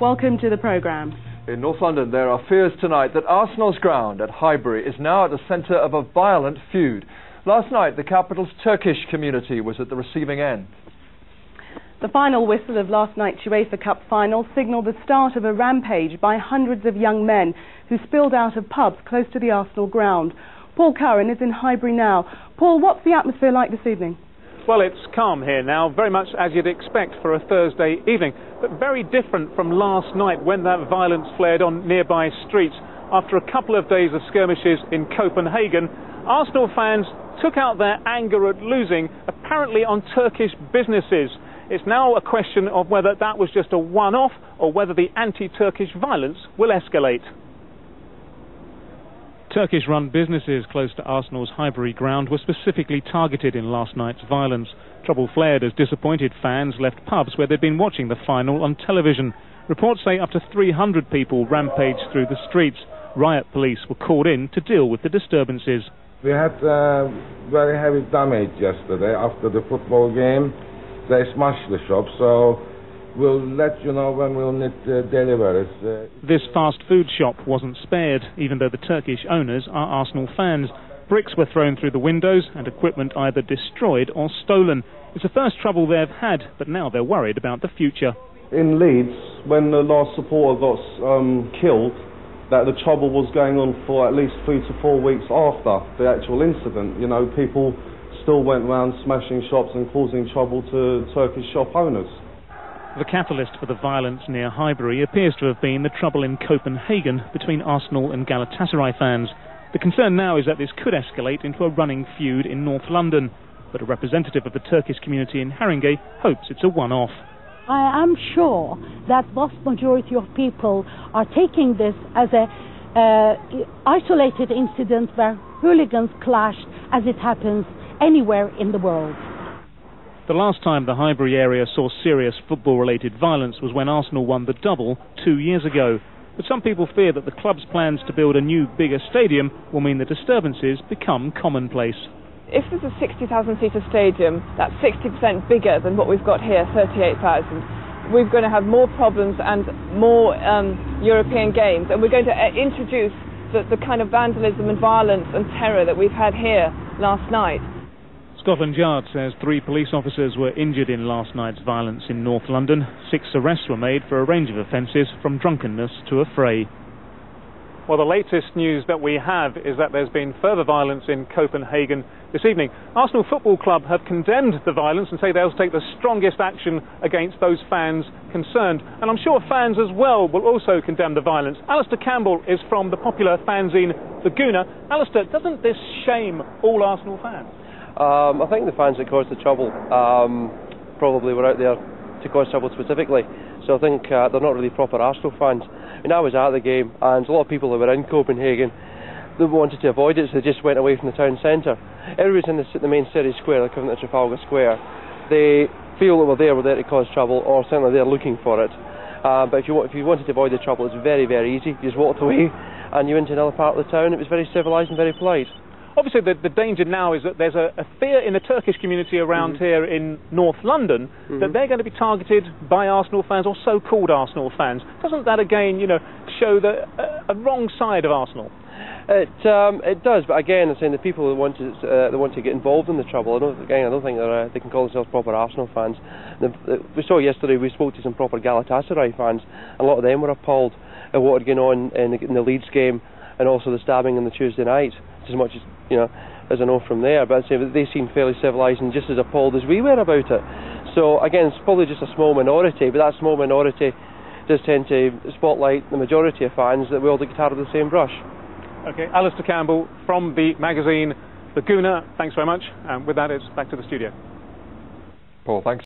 Welcome to the programme. In North London, there are fears tonight that Arsenal's ground at Highbury is now at the centre of a violent feud. Last night, the capital's Turkish community was at the receiving end. The final whistle of last night's UEFA Cup final signalled the start of a rampage by hundreds of young men who spilled out of pubs close to the Arsenal ground. Paul Curran is in Highbury now. Paul, what's the atmosphere like this evening? Well, it's calm here now, very much as you'd expect for a Thursday evening, but very different from last night when that violence flared on nearby streets. After a couple of days of skirmishes in Copenhagen, Arsenal fans took out their anger at losing, apparently on Turkish businesses. It's now a question of whether that was just a one-off or whether the anti-Turkish violence will escalate. Turkish-run businesses close to Arsenal's Highbury ground were specifically targeted in last night's violence. Trouble flared as disappointed fans left pubs where they'd been watching the final on television. Reports say up to 300 people rampaged through the streets. Riot police were called in to deal with the disturbances. We had very heavy damage yesterday after the football game. They smashed the shop, so we'll let you know when we'll need deliveries. This fast food shop wasn't spared, even though the Turkish owners are Arsenal fans. Bricks were thrown through the windows and equipment either destroyed or stolen. It's the first trouble they've had, but now they're worried about the future. In Leeds, when the last supporter got killed, that the trouble was going on for at least 3 to 4 weeks after the actual incident. You know, people still went around smashing shops and causing trouble to Turkish shop owners. The catalyst for the violence near Highbury appears to have been the trouble in Copenhagen between Arsenal and Galatasaray fans. The concern now is that this could escalate into a running feud in North London, but a representative of the Turkish community in Highbury hopes it's a one-off. I am sure that vast majority of people are taking this as a isolated incident where hooligans clashed, as it happens anywhere in the world. The last time the Highbury area saw serious football-related violence was when Arsenal won the double 2 years ago. But some people fear that the club's plans to build a new, bigger stadium will mean the disturbances become commonplace. If there's a 60,000-seater stadium, that's 60% bigger than what we've got here, 38,000. We're going to have more problems and more European games, and we're going to introduce the kind of vandalism and violence and terror that we've had here last night. Scotland Yard says 3 police officers were injured in last night's violence in North London. 6 arrests were made for a range of offences, from drunkenness to a fray. Well, the latest news that we have is that there's been further violence in Copenhagen this evening. Arsenal Football Club have condemned the violence and say they'll take the strongest action against those fans concerned. And I'm sure fans as well will also condemn the violence. Alistair Campbell is from the popular fanzine The Gooner. Alistair, doesn't this shame all Arsenal fans? I think the fans that caused the trouble probably were out there to cause trouble specifically, so I think they're not really proper Arsenal fans. I mean, I was at the game, and a lot of people who were in Copenhagen, they wanted to avoid it, so they just went away from the town centre. Everyone's in the main city square, like in the Trafalgar Square. They feel that we're there to cause trouble, or certainly they're looking for it. But if you wanted to avoid the trouble, it's very, very easy. You just walked away, and you went to another part of the town. It was very civilised and very polite. Obviously, the danger now is that there's a fear in the Turkish community around here in North London that they're going to be targeted by Arsenal fans or so-called Arsenal fans. Doesn't that, again, show a wrong side of Arsenal? It does, but again, I'm saying the people that want to get involved in the trouble, I don't think they can call themselves proper Arsenal fans. We saw yesterday, we spoke to some proper Galatasaray fans, and a lot of them were appalled at what had gone on in the Leeds game, and also the stabbing on the Tuesday night. As much as I know from there, but I'd say that they seem fairly civilised and just as appalled as we were about it. So again, it's probably just a small minority, but that small minority does tend to spotlight the majority of fans that we all get tired of the same brush. Okay, Alistair Campbell from the magazine The Gooner, thanks very much. And with that, it's back to the studio. Paul, thanks.